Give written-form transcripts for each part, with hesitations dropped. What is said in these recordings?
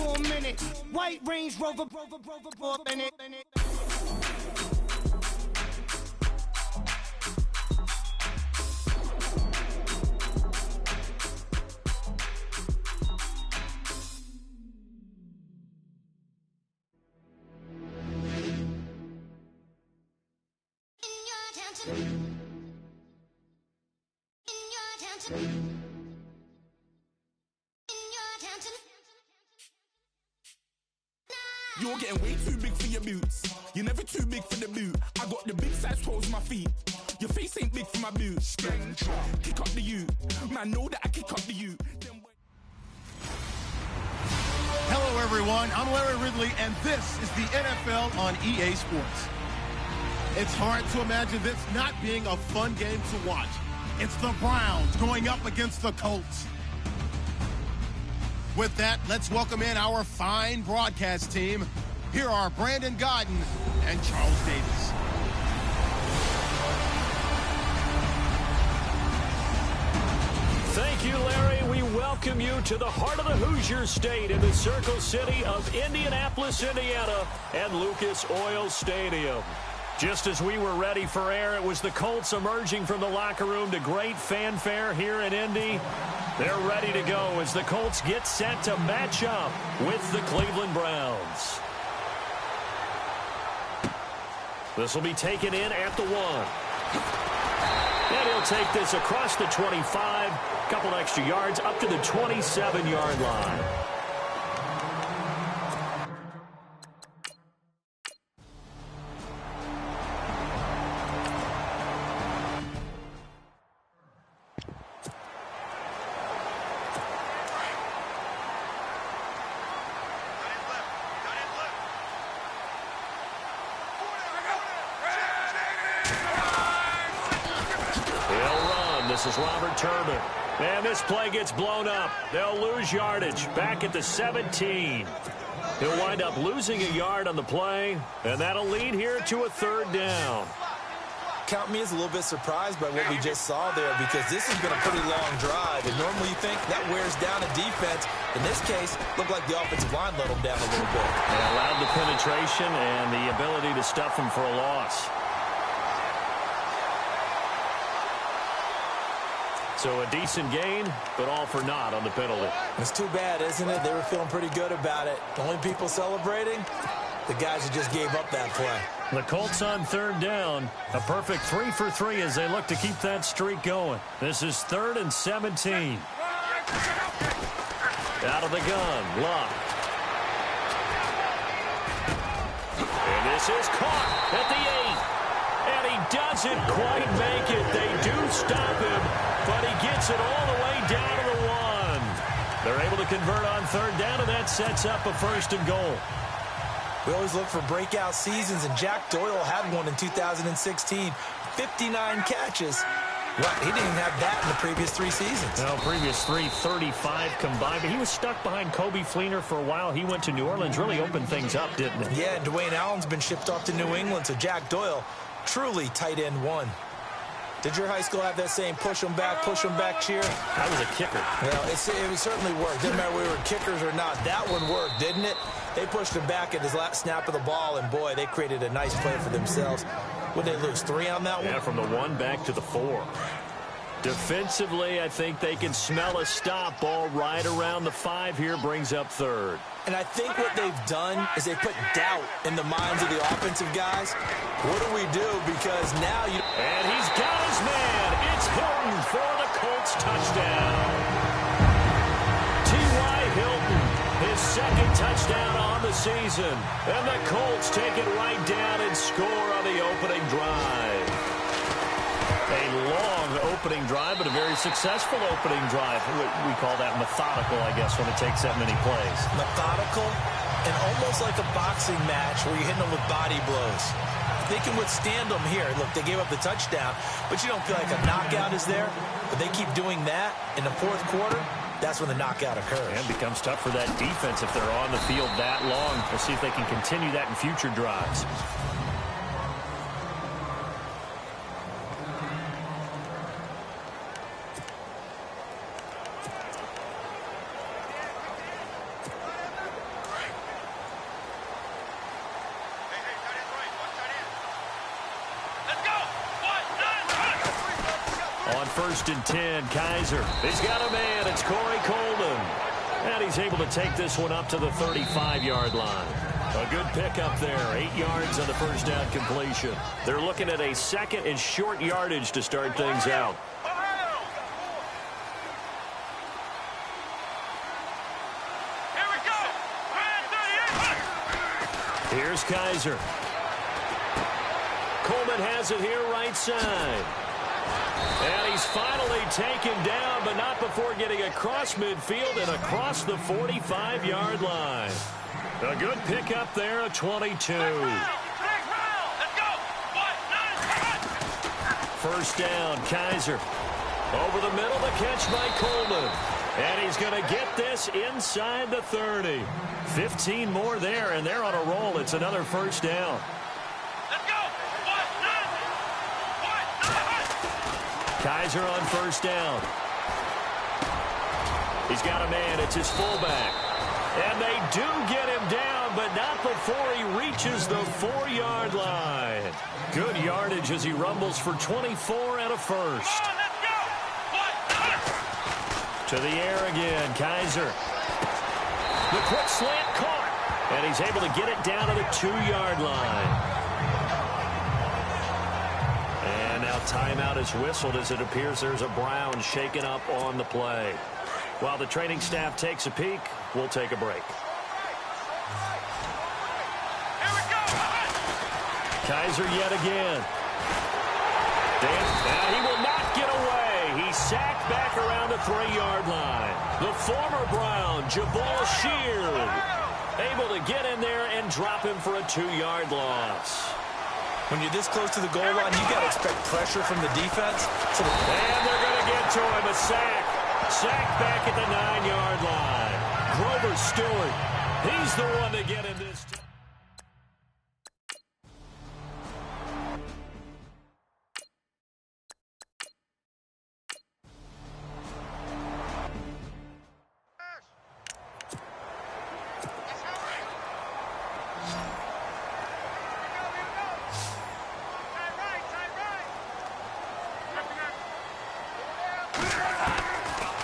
for a minute. White Range Rover, in it. You're getting way too big for your boots. You're never too big for the boot. I got the big size toes on my feet. Your face ain't big for my boots. Kick up the U. Man, know that I kick up the U. Hello, everyone. I'm Larry Ridley, and this is the NFL on EA Sports. It's hard to imagine this not being a fun game to watch. It's the Browns going up against the Colts. With that, let's welcome in our fine broadcast team. Here are Brandon Godden and Charles Davis. Thank you, Larry. We welcome you to the heart of the Hoosier State in the Circle City of Indianapolis, Indiana, and Lucas Oil Stadium. Just as we were ready for air, it was the Colts emerging from the locker room to great fanfare here in Indy. They're ready to go as the Colts get set to match up with the Cleveland Browns. This will be taken in at the 1. And he'll take this across the 25, a couple extra yards up to the 27-yard line. This is Robert Turbin. And this play gets blown up. They'll lose yardage back at the 17. He'll wind up losing a yard on the play, and that'll lead here to a 3rd down. Count me as a little bit surprised by what we just saw there, because this has been a pretty long drive, and normally you think that wears down a defense. In this case, looked like the offensive line let them down a little bit. They allowed the penetration and the ability to stuff them for a loss. So a decent gain, but all for naught on the penalty. It's too bad, isn't it? They were feeling pretty good about it. The only people celebrating, the guys who just gave up that play. The Colts on 3rd down. A perfect 3 for 3 as they look to keep that streak going. This is 3rd and 17. Out of the gun, Luck. And this is caught at the 8. And he doesn't quite make it. They do stop him, but he gets it all the way down to the 1. They're able to convert on 3rd down, and that sets up a 1st and goal. We always look for breakout seasons, and Jack Doyle had one in 2016. 59 catches. What? He didn't even have that in the previous 3 seasons. No, previous 3, 35 combined. But he was stuck behind Kobe Fleener for a while. He went to New Orleans, really opened things up, didn't he? Yeah, Dwayne Allen's been shipped off to New England, so Jack Doyle, truly tight end 1. Did your high school have that same push them back cheer? I was a kicker. Well, it certainly worked. Didn't matter whether we were kickers or not. That one worked, didn't it? They pushed him back at his last snap of the ball, and boy, they created a nice play for themselves. Would they lose 3 on that one? Yeah, from the 1 back to the 4. Defensively, I think they can smell a stop. Ball right around the 5 here, brings up 3rd. And I think what they've done is they put doubt in the minds of the offensive guys. What do we do? Because now you... And he's got his man. It's Hilton for the Colts touchdown. T.Y. Hilton, his 2nd touchdown on the season. And the Colts take it right down and score on the opening drive. A long opening drive, but a very successful opening drive. We call that methodical, I guess, when it takes that many plays. Methodical and almost like a boxing match where you're hitting them with body blows. They can withstand them here. Look, they gave up the touchdown, but you don't feel like a knockout is there. But they keep doing that in the 4th quarter. That's when the knockout occurs. And it becomes tough for that defense if they're on the field that long. We'll see if they can continue that in future drives. On 1st and 10, Kaiser. He's got a man. It's Corey Coleman. And he's able to take this one up to the 35-yard line. A good pickup there. 8 yards on the first down completion. They're looking at a second and short yardage to start things out. Here's Kaiser. Coleman has it here right side. And he's finally taken down, but not before getting across midfield and across the 45-yard line. A good pickup there, a 22. First down, Kaiser. Over the middle, the catch by Coleman. And he's going to get this inside the 30. 15 more there, and they're on a roll. It's another first down. Kaiser on first down. He's got a man. It's his fullback. And they do get him down, but not before he reaches the 4-yard line. Good yardage as he rumbles for 24 and a first. To the air again, Kaiser. The quick slant caught. And he's able to get it down to the 2-yard line. And now timeout is whistled as it appears there's a Brown shaken up on the play. While the training staff takes a peek, we'll take a break. Kaiser yet again. Now he will not get away. He's sacked back around the 3-yard line. The former Brown, Jabal Sheard, able to get in there and drop him for a 2-yard loss. When you're this close to the goal line, you got to expect pressure from the defense. And they're going to get to him. A sack. Sack back at the 9-yard line. Grover Stewart. He's the one to get in this.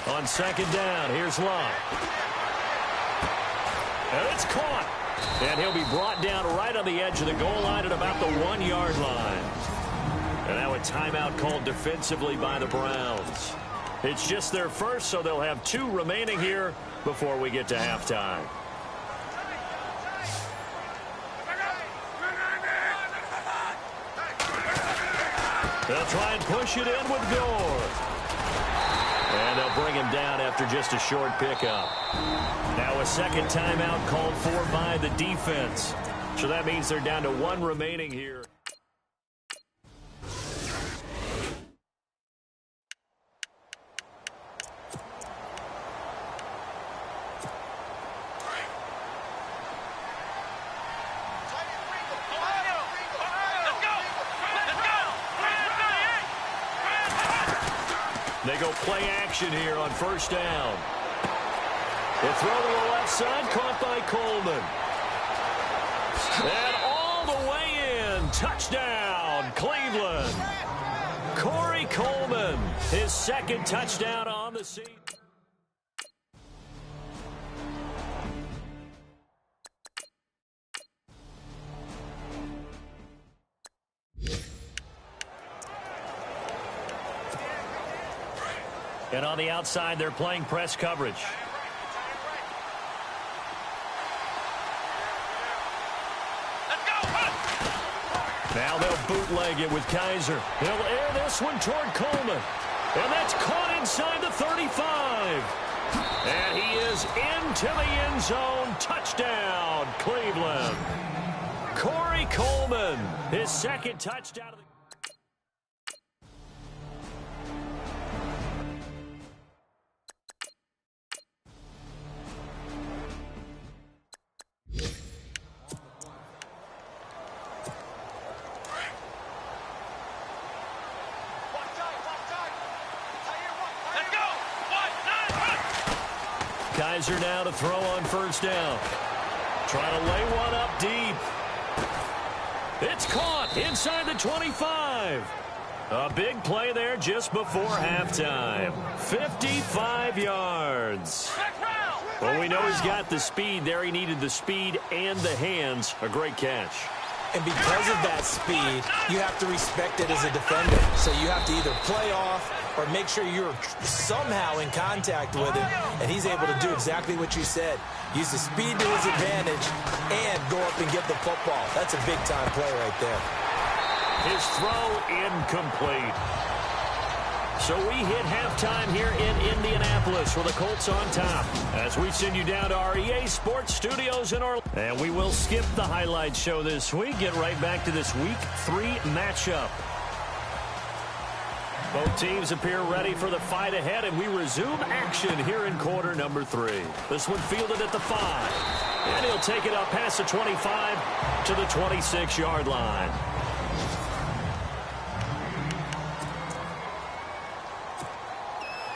On second down, here's Locke. And it's caught. And he'll be brought down right on the edge of the goal line at about the 1-yard line. And now a timeout called defensively by the Browns. It's just their first, so they'll have 2 remaining here before we get to halftime. They'll try and push it in with Gore. And they'll bring him down after just a short pickup. Now a second timeout called for by the defense. So that means they're down to 1 remaining here. They go play action here on first down. The throw to the left side, caught by Coleman. And all the way in, touchdown, Cleveland. Corey Coleman, his second touchdown on the season. And on the outside, they're playing press coverage. Now they'll bootleg it with Kaiser. They'll air this one toward Coleman. And that's caught inside the 35. And he is into the end zone. Touchdown, Cleveland. Corey Coleman, his second touchdown of the Kaiser now to throw on first down. Trying to lay one up deep. It's caught inside the 25. A big play there just before halftime. 55 yards. Well, we know he's got the speed there. He needed the speed and the hands. A great catch. And because of that speed, you have to respect it as a defender. So you have to either play off or make sure you're somehow in contact with him. And he's able to do exactly what you said. Use the speed to his advantage and go up and get the football. That's a big-time play right there. His throw incomplete. So we hit halftime here in Indianapolis with the Colts on top as we send you down to our EA Sports Studios in Orlando. And we will skip the highlight show this week. Get right back to this Week 3 matchup. Both teams appear ready for the fight ahead, and we resume action here in quarter number 3. This one fielded at the 5. And he'll take it up past the 25 to the 26-yard line.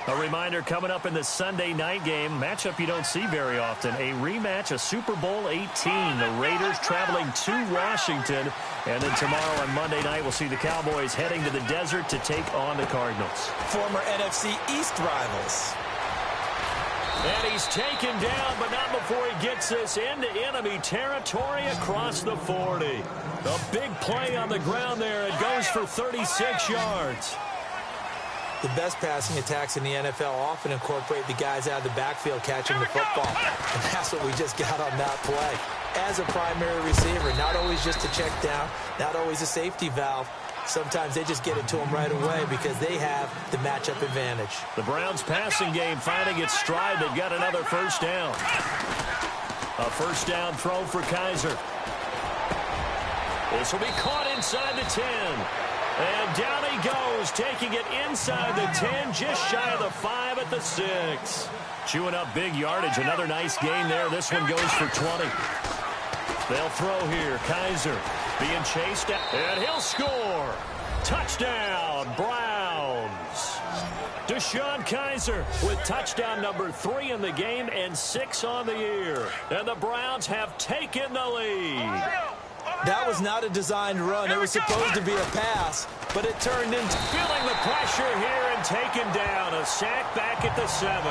A reminder coming up in the Sunday night game, matchup you don't see very often, a rematch of Super Bowl 18. The Raiders traveling to Washington. And then tomorrow on Monday night, we'll see the Cowboys heading to the desert to take on the Cardinals. Former NFC East rivals. And he's taken down, but not before he gets us into enemy territory across the 40. A big play on the ground there. It goes for 36 yards. The best passing attacks in the NFL often incorporate the guys out of the backfield catching the football. And that's what we just got on that play. As a primary receiver, not always just a check down, not always a safety valve. Sometimes they just get it to them right away because they have the matchup advantage. The Browns passing game finding its stride. They've got another first down. A first down throw for Kaiser. This will be caught inside the 10. And down he goes, taking it inside the 10, just shy of the 5 at the 6. Chewing up big yardage. Another nice gain there. This one goes for 20. They'll throw here. Kaiser being chased, and he'll score. Touchdown, Browns. Deshaun Kaiser with touchdown number 3 in the game and 6 on the year. And the Browns have taken the lead. That was not a designed run. It was supposed to be a pass, but it turned into... Feeling the pressure here and taken down. A sack back at the 7.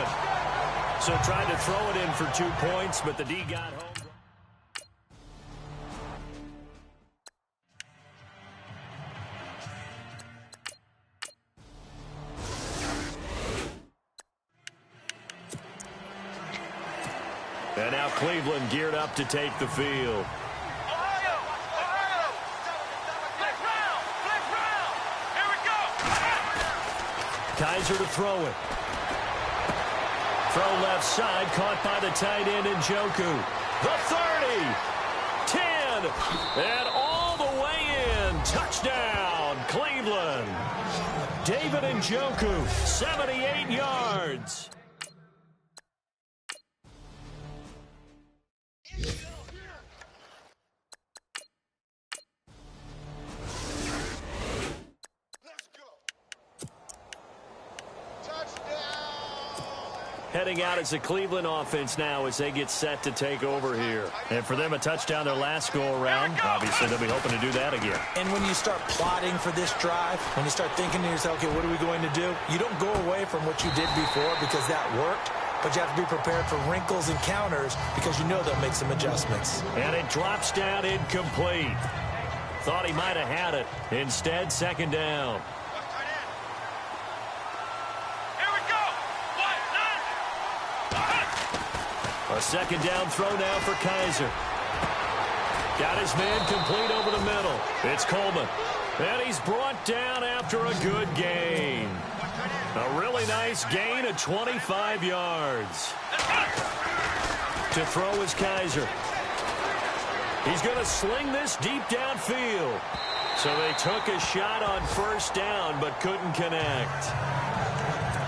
So tried to throw it in for 2 points, but the D got home. And now Cleveland geared up to take the field. Kaiser to throw it. Throw left side, caught by the tight end Njoku. The 30, 10, and all the way in. Touchdown, Cleveland. David Njoku, 78 yards. Heading out as the Cleveland offense now as they get set to take over here. And for them, a touchdown their last go-around. Obviously, they'll be hoping to do that again. And when you start plotting for this drive, when you start thinking to yourself, okay, what are we going to do? You don't go away from what you did before because that worked, but you have to be prepared for wrinkles and counters because you know they'll make some adjustments. And it drops down incomplete. Thought he might have had it. Instead, second down. A second down throw now for Kaiser. Got his man complete over the middle. It's Coleman. And he's brought down after a good gain. A really nice gain of 25 yards. To throw is Kaiser. He's going to sling this deep downfield. So they took a shot on first down but couldn't connect.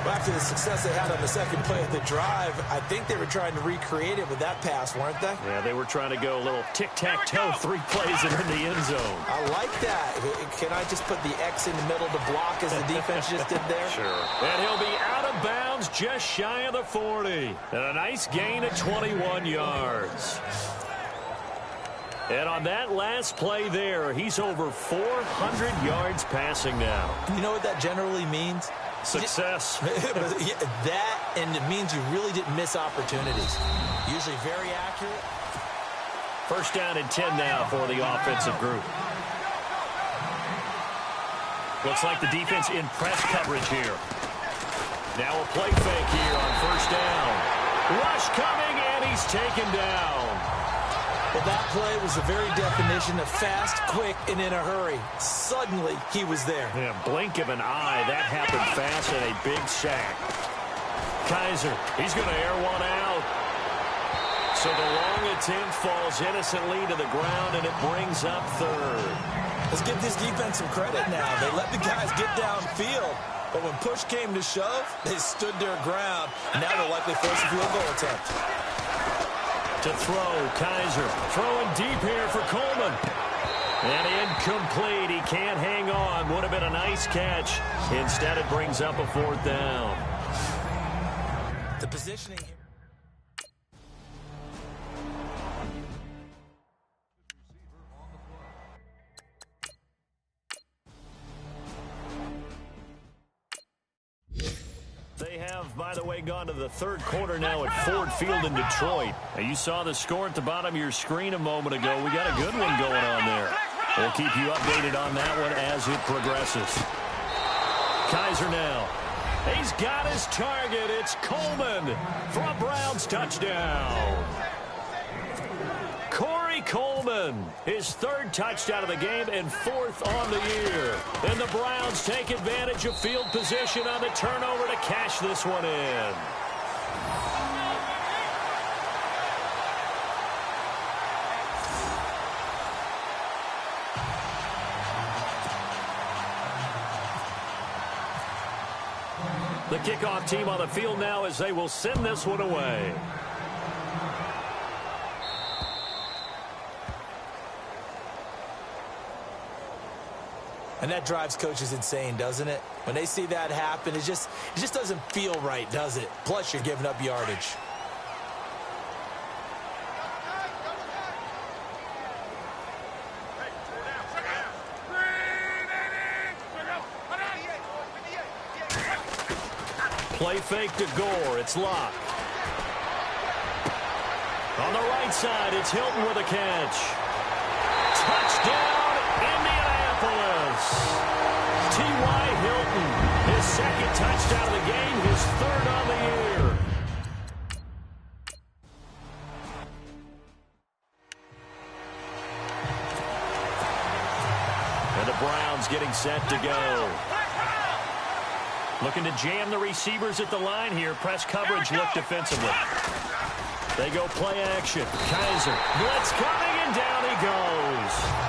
After the success they had on the second play of the drive, I think they were trying to recreate it with that pass, weren't they? Yeah, they were trying to go a little tic-tac-toe, 3 plays and in the end zone. I like that. Can I just put the X in the middle to block as the defense just did there? Sure. And he'll be out of bounds just shy of the 40. And a nice gain of 21 yards. And on that last play there, he's over 400 yards passing now. You know what that generally means? Success. That, and it means you really didn't miss opportunities. Usually very accurate. First down and 10 now for the offensive group. Looks like the defense in press coverage here. Now a play fake here on first down. Rush coming, and he's taken down. Well, that play was the very definition of fast, quick, and in a hurry. Suddenly, he was there. Yeah, blink of an eye. That happened fast and a big sack. Kaiser, he's going to air one out. So the long attempt falls innocently to the ground, and it brings up third. Let's give this defense some credit now. They let the guys get downfield. But when push came to shove, they stood their ground. Now they'll likely force a field goal attempt. To throw, Kaiser throwing deep here for Coleman. And incomplete. He can't hang on. Would have been a nice catch. Instead, it brings up a fourth down. The positioning here. They have, by the way, gone to the third quarter now at Ford Field in Detroit. Now, you saw the score at the bottom of your screen a moment ago. We got a good one going on there. We'll keep you updated on that one as it progresses. Kaiser now. He's got his target. It's Coleman for a Browns touchdown. Corey Coleman, his third touchdown of the game and fourth on the year. And the Browns take advantage of field position on the turnover to cash this one in. The kickoff team on the field now as they will send this one away. And that drives coaches insane, doesn't it? When they see that happen, it just doesn't feel right, does it? Plus, you're giving up yardage. Play fake to Gore. It's Locke. On the right side, it's Hilton with a catch. Touchdown, Indianapolis. T.Y. Hilton, his second touchdown of the game, his third on the year. And the Browns getting set to go. Looking to jam the receivers at the line here. Press coverage look defensively. They go play action. Kaiser. Blitz coming, and down he goes.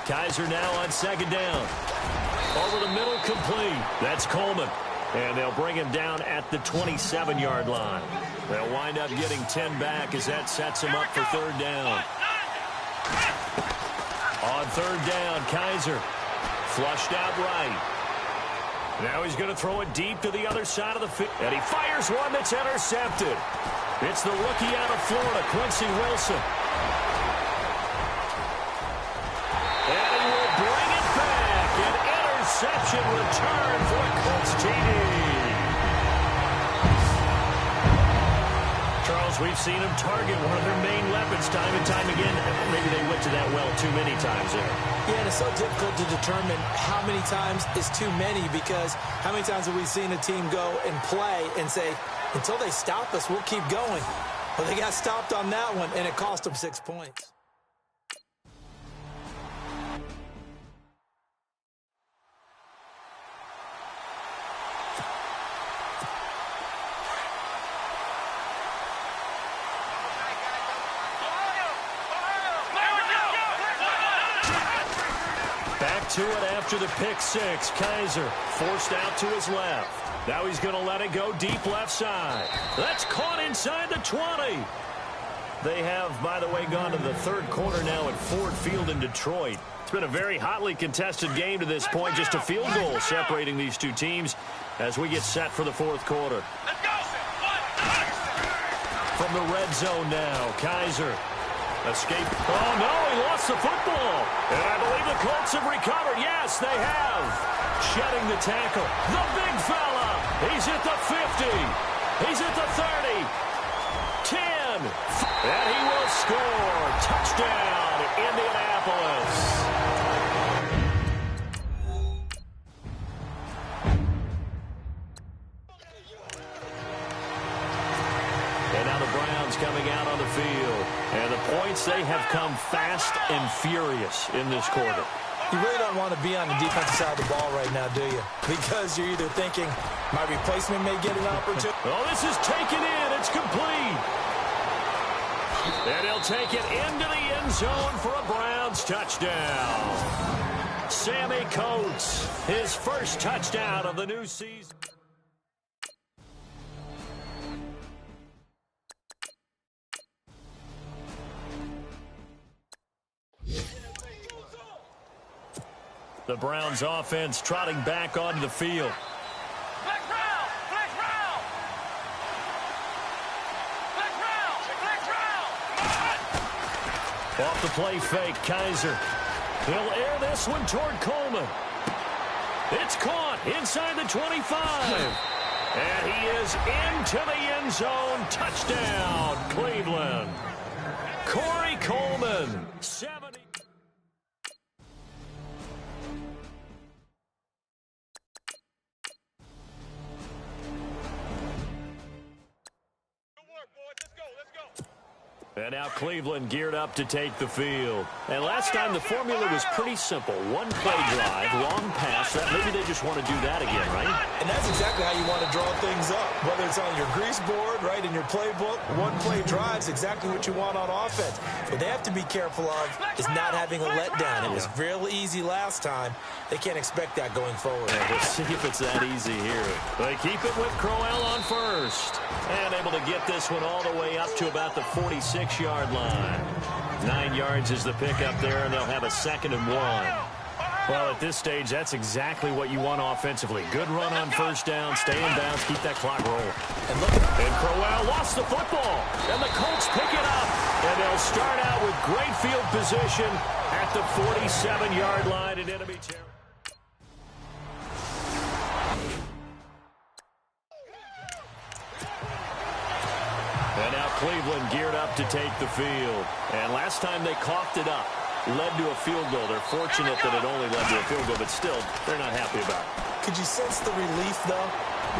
Kaiser now on second down. Over the middle, complete. That's Coleman. And they'll bring him down at the 27-yard line. They'll wind up getting 10 back as that sets him up for third down. On third down, Kaiser flushed out right. Now he's going to throw it deep to the other side of the field. And he fires one that's intercepted. It's the rookie out of Florida, Quincy Wilson. Interception return for a Colts TD. Charles, we've seen him target one of their main weapons time and time again. Maybe they went to that well too many times there. Yeah, and it's so difficult to determine how many times is too many, because how many times have we seen a team go and play and say, until they stop us, we'll keep going. Well, they got stopped on that one, and it cost them 6 points. To it after the pick six. Kaiser forced out to his left. Now he's going to let it go deep left side. That's caught inside the 20. They have, by the way, gone to the third quarter now at Ford Field in Detroit. It's been a very hotly contested game to this point. Just a field goal separating these two teams as we get set for the fourth quarter. From the red zone now, Kaiser. Escape. Oh, no, he lost the football. And I believe the Colts have recovered. Yes, they have. Shedding the tackle. The big fella. He's at the 50. He's at the 30. 10. And he will score. Touchdown, Indianapolis. And now the Browns coming out on the field. And the points, they have come fast and furious in this quarter. You really don't want to be on the defensive side of the ball right now, do you? Because you're either thinking, my replacement may get an opportunity. Oh, this is taken in. It's complete. And he'll take it into the end zone for a Browns touchdown. Sammy Coates, his first touchdown of the new season. The Browns offense trotting back onto the field. Off the play fake, Kaiser. He'll air this one toward Coleman. It's caught inside the 25. And he is into the end zone. Touchdown, Cleveland. Corey Coleman, 70. And now Cleveland geared up to take the field. And last time the formula was pretty simple. One play drive, long pass. Maybe they just want to do that again, right? And that's exactly how you want to draw things up. Whether it's on your grease board, right, in your playbook, one play drive is exactly what you want on offense. What they have to be careful of is not having a letdown. It was real easy last time. They can't expect that going forward. Yeah, we'll see if it's that easy here. They keep it with Crowell on first. And able to get this one all the way up to about the 46-yard line. 9 yards is the pickup there, and they'll have a 2nd and 1. Well, at this stage, that's exactly what you want offensively. Good run on first down, stay in bounds, keep that clock rolling. And Crowell lost the football, and the Colts pick it up. And they'll start out with great field position at the 47-yard line in enemy territory. And now Cleveland geared up to take the field. And last time they coughed it up, led to a field goal. They're fortunate that it only led to a field goal, but still, they're not happy about it. Could you sense the relief, though,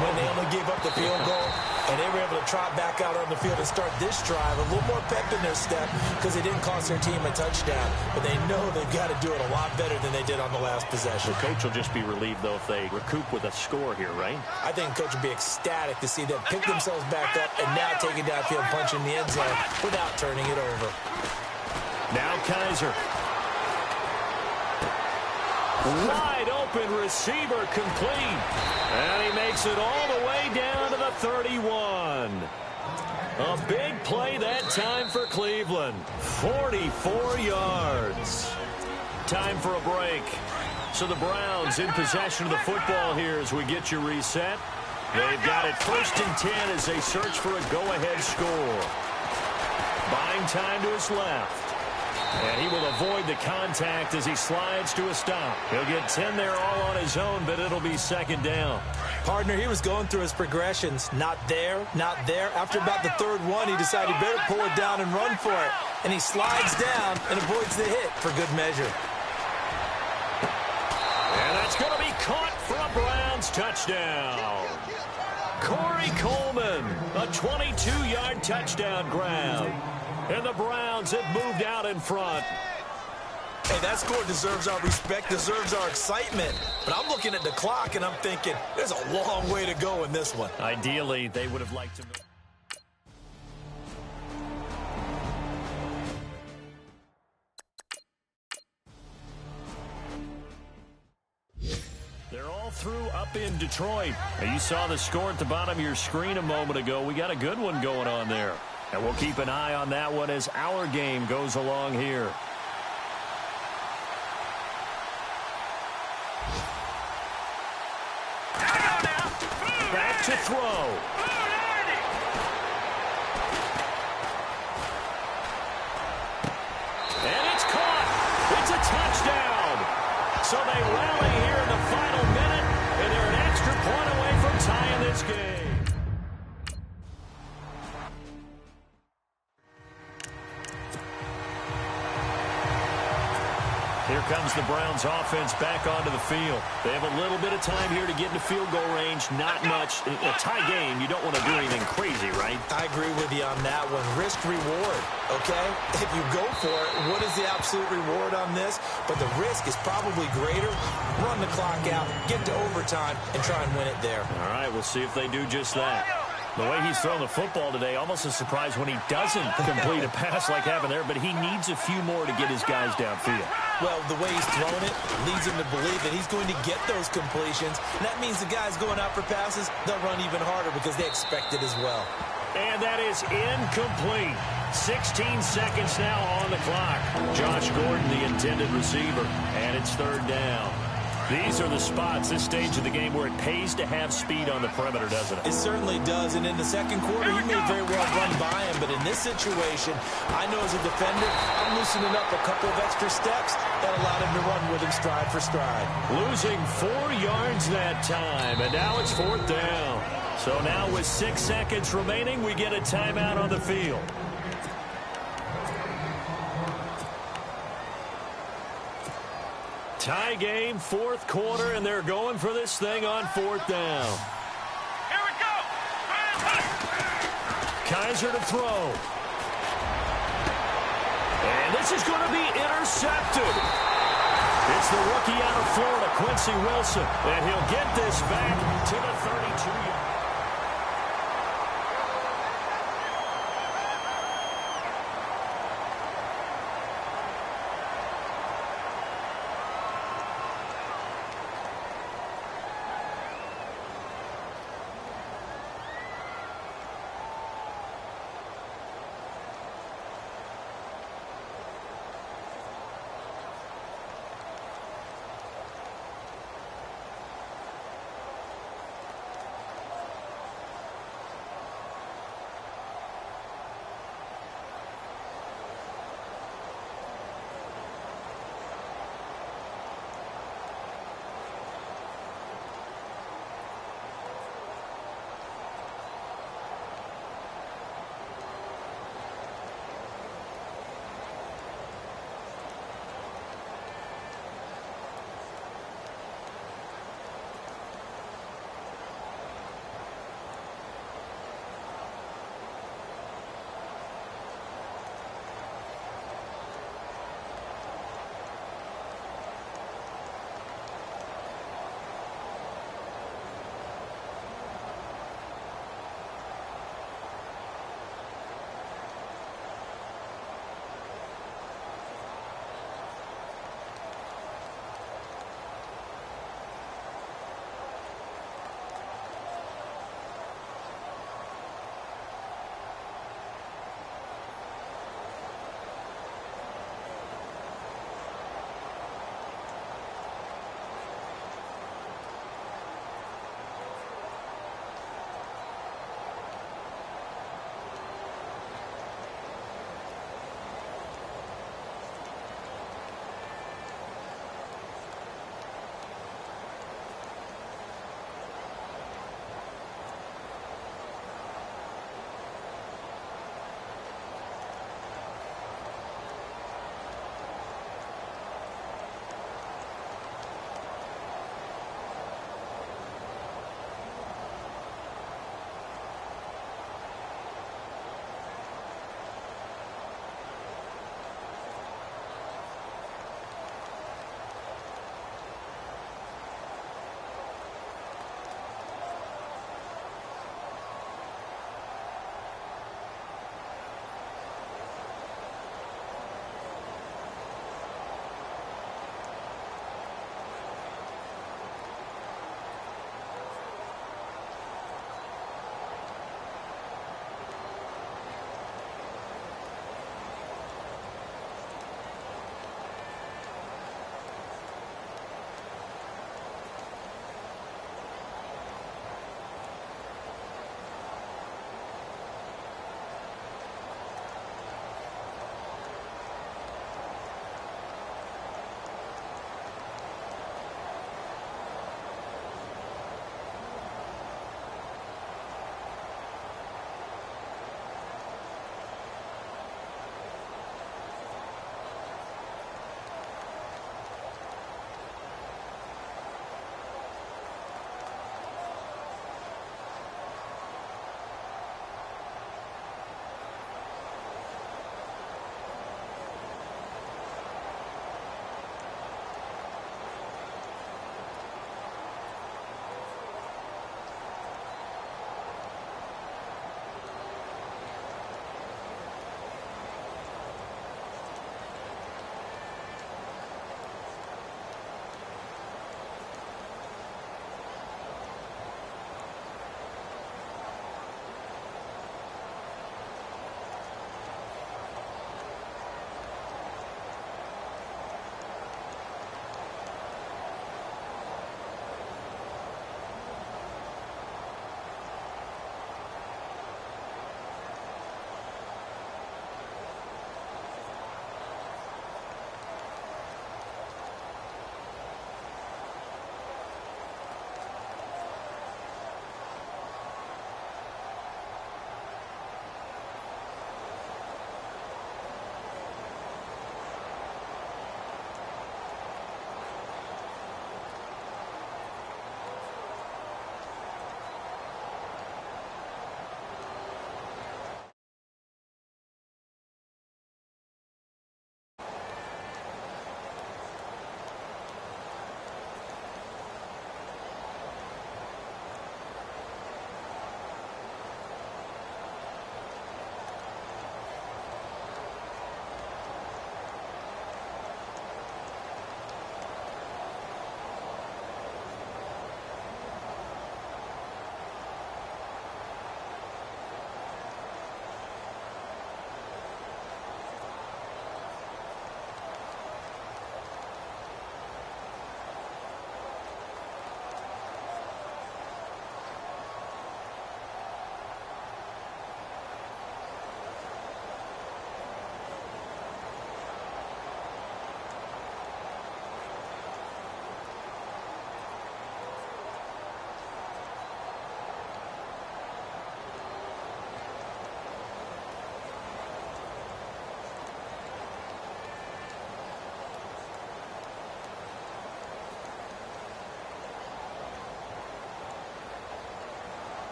when they only gave up the field goal and they were able to trot back out on the field and start this drive? A little more pep in their step because they didn't cost their team a touchdown, but they know they've got to do it a lot better than they did on the last possession. The coach will just be relieved, though, if they recoup with a score here, right? I think the coach will be ecstatic to see them pick themselves back up and now take it downfield, punch in the end zone without turning it over. Now Kaiser. Wide open receiver complete. And he makes it all the way down to the 31. A big play that time for Cleveland. 44 yards. Time for a break. So the Browns in possession of the football here as we get you reset. They've got it 1st and 10 as they search for a go-ahead score. Buying time to his left. And he will avoid the contact as he slides to a stop. He'll get 10 there all on his own, but it'll be 2nd down. Partner, he was going through his progressions. Not there, not there. After about the 3rd one, he decided he better pull it down and run for it. And he slides down and avoids the hit for good measure. And that's going to be caught for a Browns touchdown. Corey Coleman, a 22-yard touchdown grab. And the Browns have moved out in front. Hey, that score deserves our respect, deserves our excitement. But I'm looking at the clock, and I'm thinking, there's a long way to go in this one. Ideally, they would have liked to move. They're all through up in Detroit. And you saw the score at the bottom of your screen a moment ago. We got a good one going on there. And we'll keep an eye on that one as our game goes along here. Back to throw. And it's caught. It's a touchdown. So they rally here in the final minute, and they're an extra point away from tying this game. Here comes the Browns offense back onto the field. They have a little bit of time here to get into field goal range. Not much. In a tie game, you don't want to do anything crazy, right? I agree with you on that one. Risk reward, okay? If you go for it, what is the absolute reward on this? But the risk is probably greater. Run the clock out, get to overtime, and try and win it there. All right, we'll see if they do just that. The way he's throwing the football today, almost a surprise when he doesn't complete a pass like happened there, but he needs a few more to get his guys downfield. Well, the way he's thrown it leads him to believe that he's going to get those completions. And that means the guys going out for passes, they'll run even harder because they expect it as well. And that is incomplete. 16 seconds now on the clock. Josh Gordon, the intended receiver, and it's third down. These are the spots, this stage of the game, where it pays to have speed on the perimeter, doesn't it? It certainly does, and in the second quarter, he may very well run by him, but in this situation, I know as a defender, I'm loosening up a couple of extra steps that allowed him to run with him stride for stride. Losing 4 yards that time, and now it's fourth down. So now with 6 seconds remaining, we get a timeout on the field. Tie game, fourth quarter, and they're going for this thing on fourth down. Here we go. Kaiser to throw. And this is going to be intercepted. It's the rookie out of Florida, Quincy Wilson, and he'll get this back to the 30.